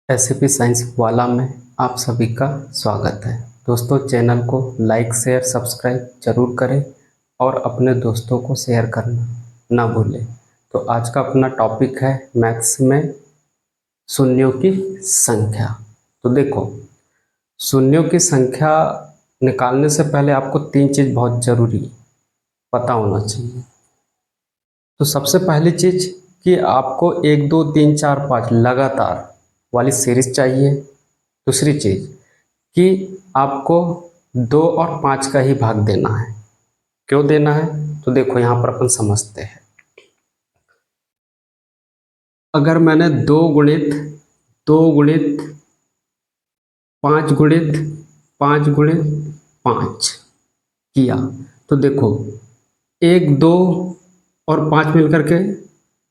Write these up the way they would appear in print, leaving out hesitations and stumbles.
SCP science वाला में आप सभी का स्वागत है। दोस्तों, चैनल को लाइक शेयर सब्सक्राइब जरूर करें और अपने दोस्तों को शेयर करना ना भूलें। तो आज का अपना टॉपिक है मैथ्स में शून्यों की संख्या। तो देखो, शून्यों की संख्या निकालने से पहले आपको तीन चीज़ बहुत ज़रूरी पता होना चाहिए। तो सबसे पहली चीज़ कि आपको 1 2 3 4 5 लगातार वाली सीरीज चाहिए। दूसरी चीज़ कि आपको 2 और 5 का ही भाग देना है। क्यों देना है तो देखो, यहाँ पर अपन समझते हैं। अगर मैंने 2 गुणित 5 गुणित 5 गुणित 5 किया तो देखो, 1 2 और 5 मिलकर के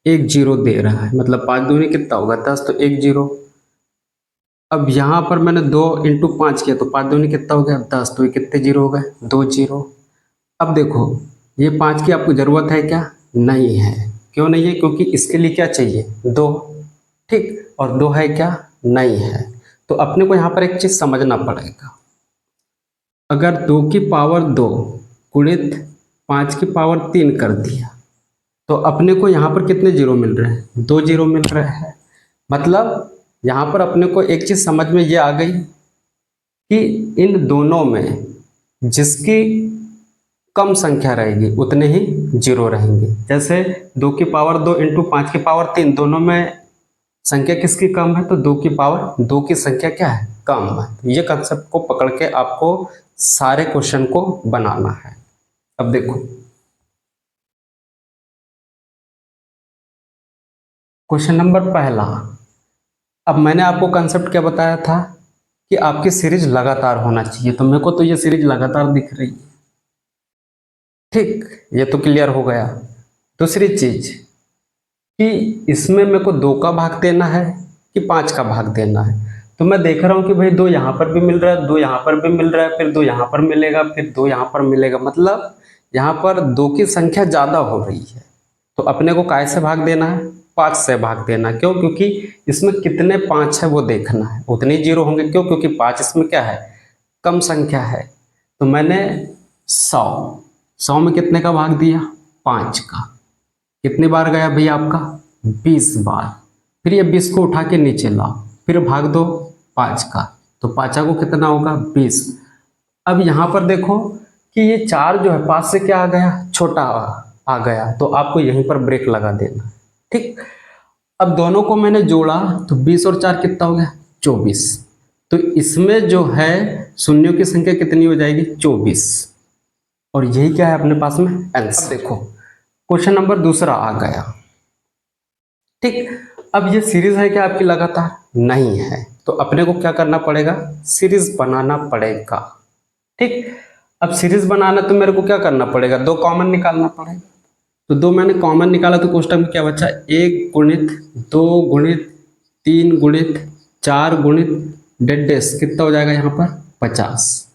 एक जीरो दे रहा है, मतलब 5 दूनी कितना होगा 10, तो एक जीरो। अब यहाँ पर मैंने 2 इंटू 5 किया तो 5 दूनी कितना हो गया 10, तो ये कितने जीरो हो गए 2 जीरो। अब देखो, ये 5 की आपको ज़रूरत है क्या? नहीं है। क्यों नहीं है? क्योंकि इसके लिए क्या चाहिए 2, ठीक, और 2 है क्या? नहीं है। तो अपने को यहाँ पर एक चीज़ समझना पड़ेगा। अगर 2 की पावर 2 गुणित 5 की पावर 3 कर दिया तो अपने को यहाँ पर कितने जीरो मिल रहे हैं? 2 जीरो मिल रहे हैं। मतलब यहाँ पर अपने को एक चीज़ समझ में ये आ गई कि इन दोनों में जिसकी कम संख्या रहेगी उतने ही जीरो रहेंगे। जैसे 2 की पावर 2 इंटू 5 की पावर 3, दोनों में संख्या किसकी कम है? तो 2 की पावर 2 की संख्या क्या है? कम है। तो ये कंसेप्ट को पकड़ के आपको सारे क्वेश्चन को बनाना है। अब देखो, क्वेश्चन नंबर पहला। अब मैंने आपको कंसेप्ट क्या बताया था कि आपकी सीरीज लगातार होना चाहिए, तो मेरे को तो ये सीरीज लगातार दिख रही है, ठीक, ये तो क्लियर हो गया। दूसरी चीज कि इसमें मेरे को 2 का भाग देना है कि 5 का भाग देना है। तो मैं देख रहा हूँ कि भाई 2 यहाँ पर भी मिल रहा है, 2 यहाँ पर भी मिल रहा है, फिर 2 यहाँ पर मिलेगा, फिर 2 यहाँ पर मिलेगा, मतलब यहाँ पर 2 की संख्या ज़्यादा हो रही है। तो अपने को काय से भाग देना है? 5 से भाग देना। क्यों? क्योंकि इसमें कितने 5 है वो देखना है, उतने ही जीरो होंगे। क्यों? क्योंकि 5 इसमें क्या है? कम संख्या है। तो मैंने 100 में कितने का भाग दिया? 5 का। कितनी बार गया भैया आपका? 20 बार। फिर ये 20 को उठा के नीचे लाओ, फिर भाग दो 5 का, तो 5 को कितना होगा? 20। अब यहाँ पर देखो कि ये 4 जो है 5 से क्या आ गया? छोटा आ गया, तो आपको यहीं पर ब्रेक लगा देना, ठीक। अब दोनों को मैंने जोड़ा तो 20 और 4 कितना हो गया? 24। तो इसमें जो है शून्यों की संख्या कितनी हो जाएगी? 24। और यही क्या है अपने पास में? आंसर। अब देखो, क्वेश्चन नंबर दूसरा आ गया, ठीक। अब ये सीरीज है क्या आपकी? लगातार नहीं है। तो अपने को क्या करना पड़ेगा? सीरीज बनाना पड़ेगा, ठीक। अब सीरीज बनाना तो मेरे को क्या करना पड़ेगा? 2 कॉमन निकालना पड़ेगा। तो 2 मैंने कॉमन निकाला तो कोष्टक में क्या बचा? 1 गुणित 2 गुणित 3 गुणित 4 गुणित डेड डेस कितना हो जाएगा यहाँ पर? 50।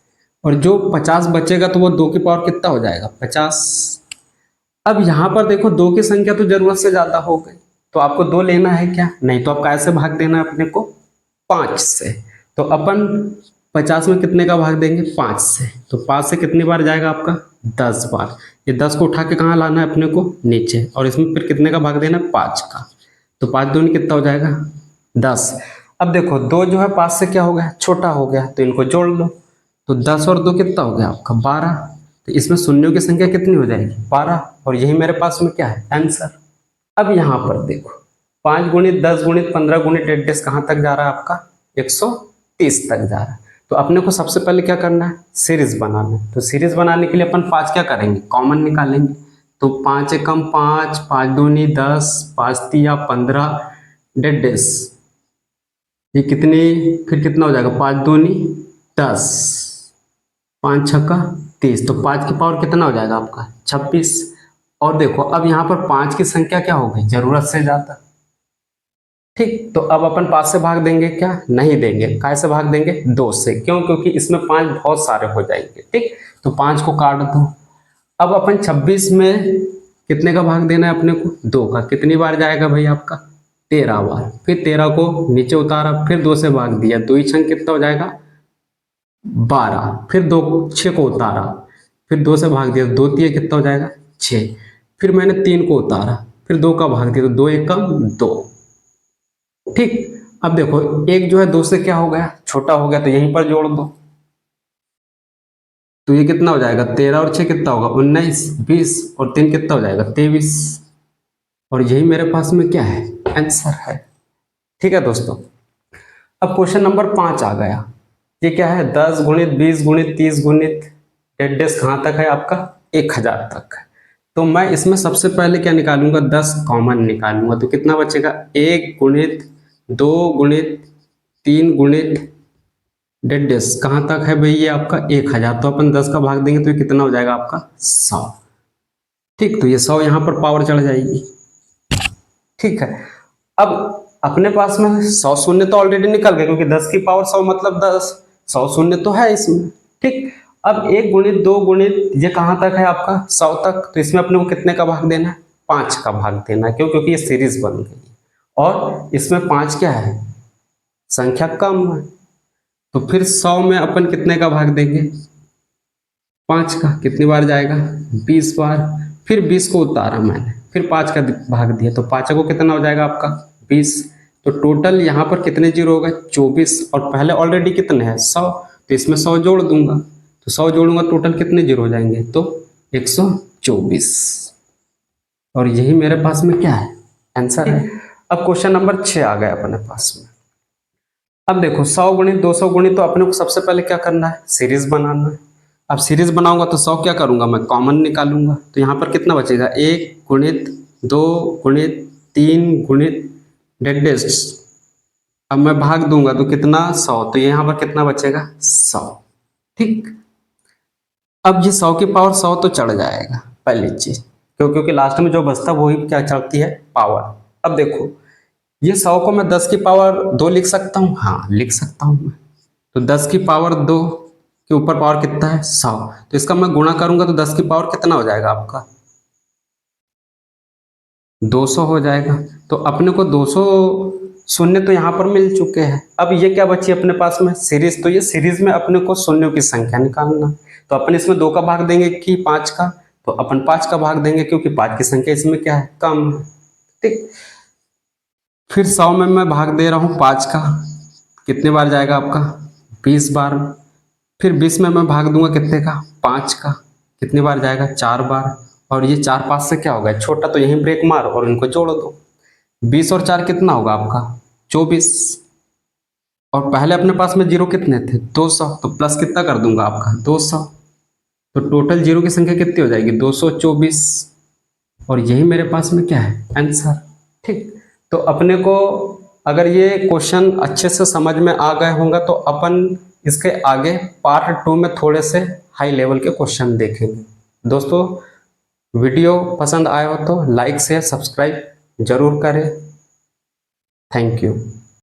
और जो 50 बचेगा तो वो 2 की पावर कितना हो जाएगा? 50। अब यहाँ पर देखो, 2 की संख्या तो जरूरत से ज्यादा हो गई, तो आपको 2 लेना है क्या? नहीं। तो आप कैसे भाग देना है अपने को? 5 से। तो अपन 50 में कितने का भाग देंगे? 5 से। तो 5 से कितनी बार जाएगा आपका? 10 बार। ये 10 को उठा के कहाँ लाना है अपने को? नीचे। और इसमें फिर कितने का भाग देना है? 5 का। तो 5 दूनी कितना हो जाएगा? 10। अब देखो, 2 जो है 5 से क्या हो गया? छोटा हो गया, तो इनको जोड़ लो। तो 10 और 2 कितना हो गया आपका? 12। तो इसमें शून्यों की संख्या कितनी हो जाएगी? 12। और यही मेरे पास में क्या है? आंसर। अब यहाँ पर देखो, 5 गुणित 10 गुणित 15 गुणित 8 कहाँ तक जा रहा है आपका? 130 तक जा रहा है। तो अपने को सबसे पहले क्या करना है? सीरीज बनाना है। तो सीरीज बनाने के लिए अपन 5 क्या करेंगे? कॉमन निकालेंगे। तो 5 एकम 5, 5 दूनी 10, 5 तिया 15, डेढ़ डेस ये कितनी? फिर कितना हो जाएगा? 5 दूनी 10, 5 छक्का 30, तो 5 की पावर कितना हो जाएगा आपका? 26। और देखो, अब यहाँ पर 5 की संख्या क्या हो गई? जरूरत से ज्यादा, ठीक। तो अब अपन 5 से भाग देंगे क्या? नहीं देंगे। काय से भाग देंगे? 2 से। क्यों? क्योंकि इसमें 5 बहुत सारे हो जाएंगे, ठीक। तो 5 को काट दो। अब अपन 26 में कितने का भाग देना है अपने को? 2 का। कितनी बार जाएगा भाई आपका? 13 बार, फिर 13 को नीचे उतारा, फिर 2 से भाग दिया, 2 ही छंग कितना हो जाएगा 12, फिर 2 6 को उतारा, फिर 2 से भाग दिया, 2 तिये कितना हो जाएगा 6, फिर मैंने 3 को उतारा, फिर 2 का भाग दिया तो 2 एक कम 2। ठीक, अब देखो एक जो है 2 से क्या हो गया, छोटा हो गया, तो यहीं पर जोड़ दो, तो ये कितना हो जाएगा 13 और 6 कितना होगा 19, 20 और 3 कितना हो जाएगा 23, और यही मेरे पास में क्या है आंसर है। ठीक है दोस्तों, अब क्वेश्चन नंबर 5 आ गया। ये क्या है 10 गुणित 20 गुणित 30 गुणित डेस कहाँ तक है आपका 1000 तक है। तो मैं इसमें सबसे पहले क्या निकालूंगा 10 कॉमन निकालूंगा, तो कितना बचेगा 1 गुणित 2 गुणित 3 गुणित डेस कहाँ तक है भाई ये आपका 1000, तो अपन 10 का भाग देंगे तो ये कितना हो जाएगा आपका 100। ठीक, तो ये 100 यहाँ पर पावर चढ़ जाएगी। ठीक है, अब अपने पास में 100 शून्य तो ऑलरेडी निकल गए, क्योंकि 10 की पावर 100 मतलब 10, 100 शून्य तो है इसमें। ठीक, अब 1 गुणित 2 गुणित ये कहाँ तक है आपका 100 तक, तो इसमें अपने को कितने का भाग देना है 5 का भाग देना है, क्यों, क्योंकि ये सीरीज बन गई और इसमें 5 क्या है संख्या कम है। तो फिर 100 में अपन कितने का भाग देंगे 5 का, कितनी बार जाएगा 20 बार, फिर 20 को उतारा मैंने, फिर 5 का भाग दिया, तो 5 को कितना हो जाएगा आपका 20, तो टोटल यहाँ पर कितने जीरो हो गए 24, और पहले ऑलरेडी कितने हैं 100, तो इसमें 100 जोड़ दूंगा, तो 100 जोड़ूंगा टोटल कितने जीरो हो जाएंगे तो 124, और यही मेरे पास में क्या है आंसर है। अब क्वेश्चन नंबर 6 आ गया अपने पास में। अब देखो 100 गुणित 200 गुणित, तो अपने को सबसे पहले क्या करना है सीरीज बनाना है। अब सीरीज बनाऊंगा तो 100 क्या करूंगा मैं कॉमन निकालूंगा, तो यहाँ पर कितना बचेगा 1 गुणित 2 गुणित 3 गुणित डेस, अब मैं भाग दूंगा तो कितना 100, तो यहाँ पर कितना बचेगा 100। ठीक, अब ये 100 की पावर 100 तो चढ़ जाएगा पहली चीज, क्योंकि लास्ट में जो बचता वही क्या चढ़ती है पावर। अब देखो ये 100 को मैं 10 की पावर 2 लिख सकता हूँ, हाँ लिख सकता हूँ मैं, तो 10 की पावर 2 के ऊपर पावर कितना है 100, तो इसका मैं गुणा करूंगा तो 10 की पावर कितना हो जाएगा आपका 200 हो जाएगा। तो अपने को 200 शून्य तो यहाँ पर मिल चुके हैं। अब ये क्या बची अपने पास में सीरीज, तो ये सीरीज में अपने को शून्यों की संख्या निकालना, तो अपन इसमें 2 का भाग देंगे कि 5 का, तो अपन 5 का भाग देंगे क्योंकि 5 की संख्या इसमें क्या है कम है। ठीक, फिर 100 में मैं भाग दे रहा हूँ 5 का, कितने बार जाएगा आपका 20 बार, फिर 20 में मैं भाग दूंगा कितने का 5 का, कितनी बार जाएगा 4 बार, और ये 4 5 से क्या होगा छोटा, तो यहीं ब्रेक मार और इनको जोड़ दो, 20 और 4 कितना होगा आपका 24, और पहले अपने पास में जीरो कितने थे 200, तो प्लस कितना कर दूंगा आपका 200, तो टोटल जीरो की संख्या कितनी हो जाएगी 224, और यही मेरे पास में क्या है आंसर। ठीक, तो अपने को अगर ये क्वेश्चन अच्छे से समझ में आ गए होंगे तो अपन इसके आगे पार्ट 2 में थोड़े से हाई लेवल के क्वेश्चन देखेंगे। दोस्तों वीडियो पसंद आया हो तो लाइक शेयर सब्सक्राइब जरूर करें। Thank you.